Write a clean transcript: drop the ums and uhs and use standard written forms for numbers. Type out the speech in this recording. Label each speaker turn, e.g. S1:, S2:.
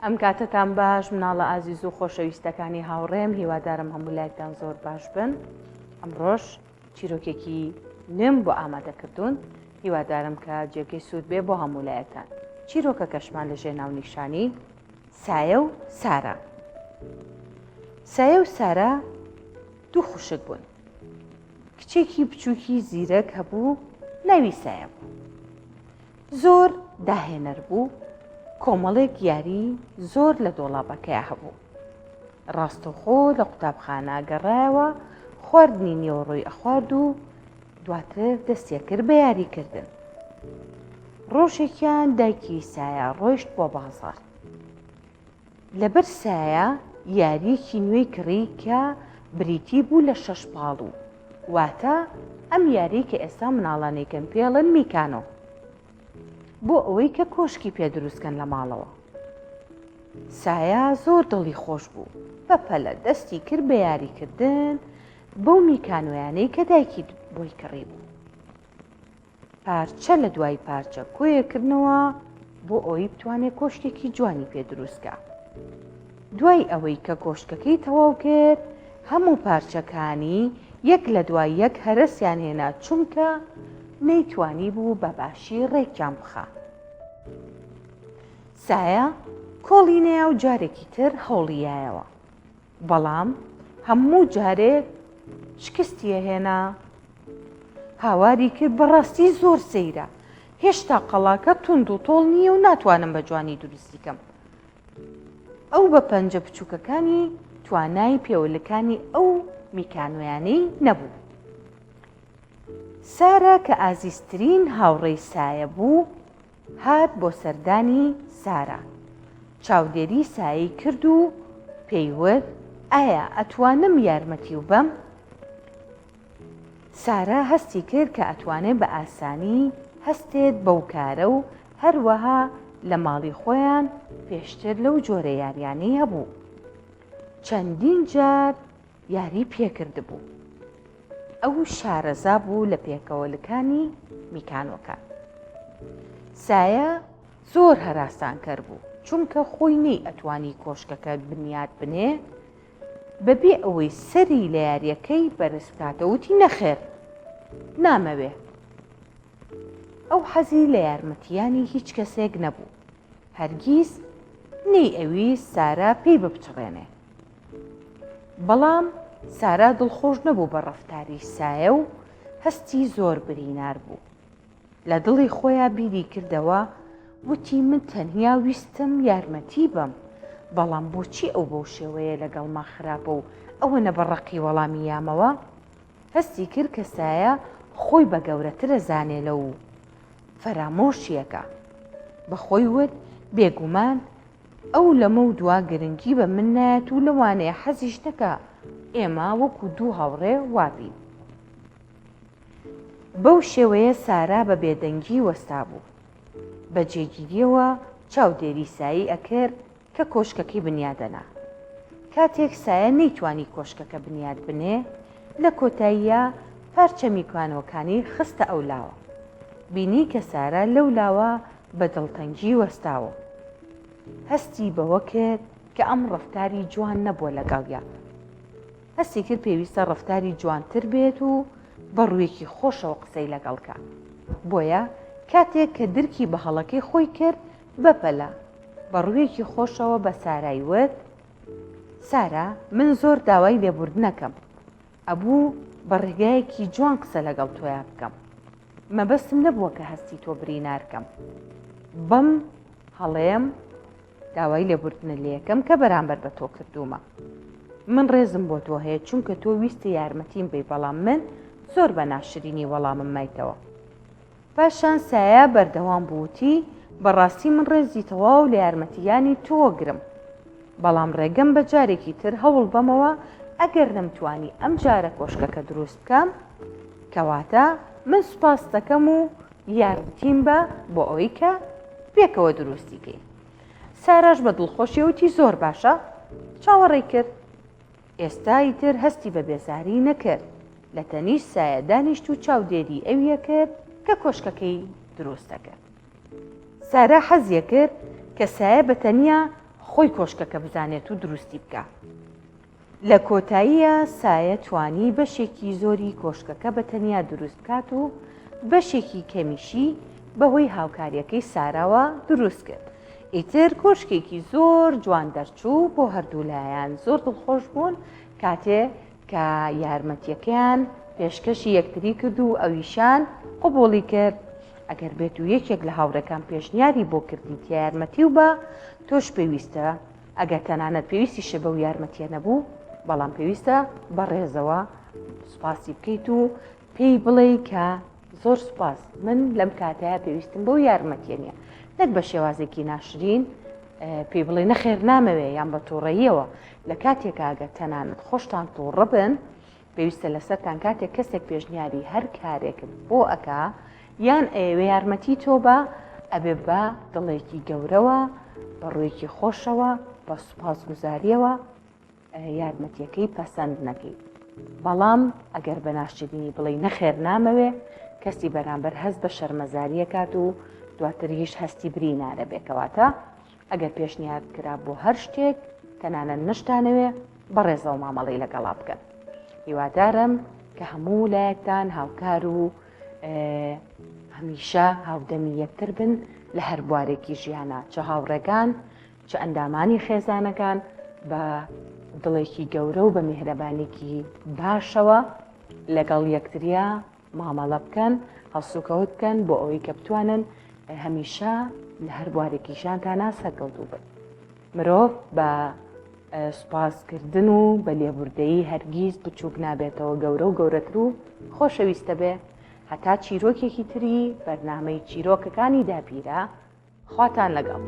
S1: ئەم کاتتان باش مناڵە ئازیز و خۆشەویستەکانی هاوڕێم، هیوادارم هەموو لایەکتان زۆر باش بن. ئەمڕۆژ چیرۆکێکی نوێم بۆ ئامادەکردوون، هیوادارم کە جێگەی سوود بێ بۆ هەموو لایەکتان. چیرۆکە کەشمان لەژێر ناونیشانی سایە و سارا. سایە و سارا دوو خوشک بوون. کچێکی بچووکی زیرەک هەبوو، ناوی سایە بوو. زۆر داهێنەر بوو، کۆمەڵێک یاری زۆر لە دۆڵابەکەیە هەبوو. ڕاستەوخۆ لە قوتابخانە گەڕایەوە، خواردنی نیوەڕۆی ئەخوارد و دواتر دەستیە کرد بە یاریکردن. ڕۆژێکیان دایکی سایە ڕۆیشت بۆ بازاڕ. لەبەر سایە یاریەکی نوێی کڕی کە بریتی بوو لە 6 پاڵوو، واتە ئەم یاری کە ئێستا مناڵانێکم پێڵن میکانۆ، بۆ ئەوەی کە کۆشکی پێ دروستکەن لە ماڵەوە. سایە زۆر دڵی خۆش بوو، بەپەلە دەستی کرد بە یاریکردن بەو میکانۆیانەی کە دایکی بۆی کڕی بوو. پارچە لە دوای پارچە کۆیەکردنەوە بۆ ئەوەی بتوانێت کۆشتێکی جوانی پێ دروستکە. دوای ئەوەی کە کۆشکەکەی تەواو کرد، هەموو پارچەکانی یەک لە دوای یەک هەرسیان هێنا، چونکە نەیتوانی بوو بە باشی ڕێکیان بخە. سایە کۆڵی نەیا و جارێکی تر هەوڵیایەوە، بەڵام هەموو جارێک شکستیە هێنا. هاواری کرد بەڕاستی زۆر سەیرە، هێشتا قەڵاکە تونند و تۆڵ نییە و ناتوانم بە جوانی دروستیکەم. ئەو بە پەنجە بچووکەکانی توانای پێوەلەکانی ئەو میکانۆیانەی نەبوو. سارا کە ئازیزترین هاوڕێی سایە بوو، هات بۆ سەردانی سارا. چاودێری سایی کرد و پێیوت ئایا ئەتوانم یارمەتی و بەم؟ سارا هەستی کرد کە ئەتوانێت بە ئاسانی هەستێت بەو کارە و هەروەها لە ماڵی خۆیان پێشتر لەو جۆرە یاریانەی هەبوو. چەندین جار یاری پێکرد بوو. ئەو شارەزا بوو لە پێکەوەلەکانی میکانۆکان. سایە زۆر هەراسانکەر بوو، چونکە خۆی نەی ئەتوانی کۆشکەکە بنیاد بنێ بەبێ ئەوەی سەری لە یاریەکەی بەرز بکاتەوتی نەخێر، نامەوێ. ئەو حەزی لە یارمەتیانی هیچ کەسێک نەبوو، هەرگیز نەی ئەویست سارا پێی بپچڕێنێ. بەڵام سارا دڵخۆش نەبوو بە ڕەفتاری سایە و هەستی زۆر برینار بوو. لە دڵی خۆیان بیری کردەوە، وتی من تەنیا ویستم یارمەتی بم، بەڵام بۆچی ئەو بەو شێوەیە لەگەڵما خراپە و ئەوە نەبەڕەقی وەڵامی یامەوە؟ هەستی کرد کە سایە خۆی بە گەورەترە زانێ لەو فەرامۆشیەکە. بەخۆی وت بێگومان ئەو لەمە و دوا گرنگی بە من نایەت و لەوانەیە حەزیش نەکە ئێمە وەکو دوو هاوڕێ وابین. بەو شێوەیە سارا بە بێدەنگی وەستا بوو. بە جێگیریەوە چاودێری سایی ئەکرد کە کۆشکەکەی بنیادەنا. کاتێک سایە نەیتوانی کۆشکەکە بنیاد بنێ، لە کۆتاییە پارچە میکانۆکانی خستە ئەو لاوە. بینی کە سارا لەو لاوە بە دڵتەنگی وەستاوە. هەستی بەوە کرد کە ئەم ڕەفتاری جوان نەبووە لەگەڵیا. هەستی کرد پێویستە ڕەفتاری جوانتر بێت و بە ڕوویەکی خۆشەوە قسەی لەگەڵکە. بۆیە کاتێک کە درکی بە هەڵەکەی خۆی کرد، بەپەلە بە ڕوویەکی خۆشەوە بە سارای وت سارا، من زۆر داوای لێبوردنەکەم، ئەبوو بە ڕێگایەکی جوان قسە لەگەڵ تۆیان بکەم. مەبەستم نەبووە کە هەستی تۆ برینارکەم. بەم هەڵەیەم داوای لێبوردنە لێیەکەم کە بەرامبەر بە تۆ کردومە. من ڕێزم بۆ تۆ هەیە، چونکە تۆ ویستی یارمەتیم بی، بەڵام من زۆر بە ناشرینی وەڵامم مایتەوە. پاشان سایە بەردەوام بووتی بەڕاستی من ڕێزی تەواو لە یارمەتیانی تۆ گرم، بەڵام ڕێگەم بە جارێکی تر هەوڵ بەمەوە ئەگەر نەمتوانی ئەم جارە کۆشکەکە دروست بکەم، کەواتە من سوپاس دەکەم و یارمەتیم بە بۆ ئەوەی کە پێکەوە دروستیکەی. ساراش بە دڵخۆشیەوتی زۆر باشە، چاوەڕێی کرد. ئێستا ئیتر هەستی بە بێزاری نەکرد، لە تەنیشت سایە دانیشت و چاودێری ئەویە کرد کە کۆشکەکەی دروست دەکرد. سارا حەزیە کرد کە سایە بەتەنیا خۆی کۆشکەکە بزانێت و دروستی بکە. لە کۆتاییە سایە توانی بەشێکی زۆری کۆشکەکە بە تەنیا دروست بکات و بەشێکی کەمیشی بەهۆی هاوکاریەکەی ساراوە دروست کرد. ئیتر کۆشکێکی زۆر جوان دەرچوو بۆ هەردوو لایەن زۆر دڵخۆش بوون کاتێ کە یارمەتیەکەیان پێشکەشی یەکتری کرد و ئەویشان قبوڵی کرد. ئەگەر بێت و یەکێک لە هاوڕەکان پێشنیاری بۆ کردی یارمەتی و بە تۆش پێویستە ئەگەر تەنانەت پێویستی شە بەو یارمەتیە نەبوو بەڵام پێویستە بەڕێزەوە سوپاسی بکەیت و پێی بڵێ کە زۆر سوپاس من لەم کاتەیە پێویستم بەو یارمەتیە نیە نەک بە شێوازێکی ناشرین پێی بڵێ نەخێر نامەوێ یان بە تووڕەییەوە لە کاتێکا ئەگەر تەنانەت خۆشتان تووڕە بن پێویستە لەسەرتان کاتێک کەسێک پێشنیاری هەر کارێکم بۆ ئەکا یان ئێوە یارمەتی تۆ بە ئەبێ بە دڵێکی گەورەوە بە ڕوویەکی خۆشەوە بە سوپاسگوزاریەوە یارمەتیەکەی پەسەند نەکەی. بەڵام ئەگەر بە ناشرینی بڵێ نەخێر نامەوێ کەسی بەرامبەر هەست بە شەرمەزاریە کات و دواتر هیچ هەستی بری نارەبێکەواتە ئەگەر پێشنیار کرا بۆ هەر شتێک تەنانەت نشتانەوێ بەڕێزەوە مامەڵی لەگەڵا بکەن. هیوادارم کە هەموو لایەکتان هاوکار و هەمیشە هاودەمی یەکتر بن لە هەر بوارێکی ژیانە چه هاوڕێگان چه ئەندامانی خێزانەکان بە دڵێکی گەورە و بە میهرەبانێکی باشەوە لەگەڵ یەکتریا مامەڵە بکەن هەڵسوکەوت بکەن بۆ ئەوەی کە بتوانن هەمیشە لە هەر بوارێکی ژیانتانە سەرکەوتوو بن. مرۆڤ بە سوپاسکردن و بە لێبوردەیی هەرگیز بچووک نابێتەوە گەورە و گەورەتر و خۆشەویستە بێ هەتا چیرۆکێکی تری بەرنامەی چیرۆکەکانی داپیرە خواتان لەگەڵ.